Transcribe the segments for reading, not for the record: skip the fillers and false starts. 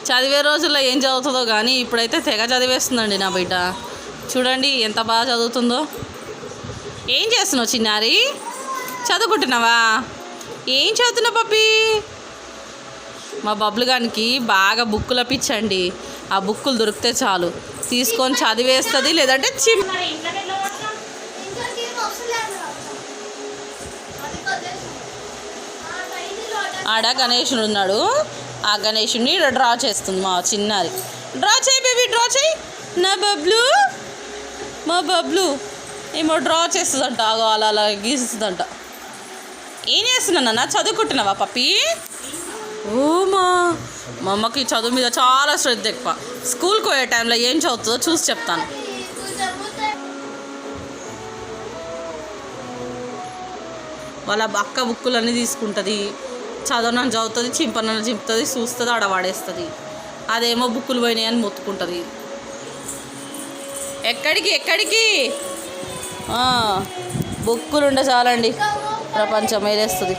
చదివే రోజుల్లో ఏం చదువుతుందో కానీ ఇప్పుడైతే తెగ చదివేస్తుందండి నా బిడ్డ. చూడండి ఎంత బాగా చదువుతుందో. ఏం చేస్తున్నావు చిన్నారి? చదువుకుంటున్నావా? ఏం చదువుతున్నావు పప్పి? మా బబ్లు గానికి బాగా బుక్కుల పిచ్చండి. ఆ బుక్కులు దొరికితే చాలు తీసుకొని చదివేస్తుంది, లేదంటే ఆడ గణేషుడు ఉన్నాడు. ఆ గణేషుడిని డ్రా చేస్తుంది మా చిన్నారి. డ్రా చేయి బేబీ, డ్రా చేయి. నా బబ్లు, మా బబ్లు ఏమో డ్రా చేస్తుందంట. అలా అలా గీస్తుందంట. ఏం చేస్తున్నానన్నా? చదువుకుంటున్నావా పప్పి? ఓ మా అమ్మకి చదువు మీద చాలా శ్రద్ధ ఎక్కువ. స్కూల్కి పోయే టైంలో ఏం చదువుతుందో చూసి చెప్తాను. వాళ్ళ అక్క బుక్కులన్నీ తీసుకుంటుంది, చదవనని చదువుతుంది, చింపనని చింపుతుంది, చూస్తుంది, ఆడవాడేస్తుంది. అదేమో బుక్కులు పోయినాయి అని మొత్తుకుంటుంది. ఎక్కడికి బుక్కులు ఉండే చాలండి ప్రపంచం వేరేస్తుంది.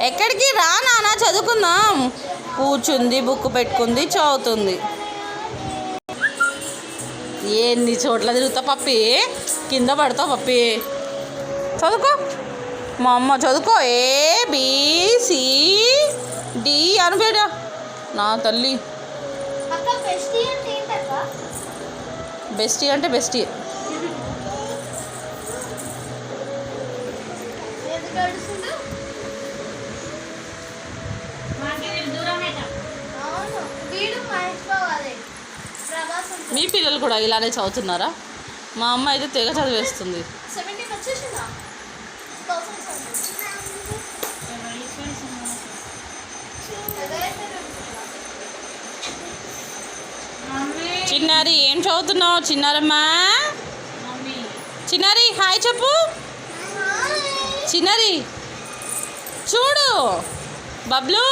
ఎక్కడికి రా నాన్న, చదువుకుందాం. కూర్చుంది, బుక్ పెట్టుకుంది, చదువుతుంది. ఎన్ని చోట్ల తిరుగుతా పప్పి, కింద పడతావు పప్పి. చదువుకో మా అమ్మ, చదువుకో. ABCD అని పేడ నా తల్లి. బెస్టీ అంటే బెస్టీ. మీ పిల్లలు కూడా ఇలానే చదువుతున్నారా? మా అమ్మ అయితే తెగ చదివేస్తుంది. చిన్నారి ఏం చదువుతున్నావు? చిన్నారమ్మా, చిన్నారి హాయ్ చెప్పు. చిన్నారి చూడు, బబ్లు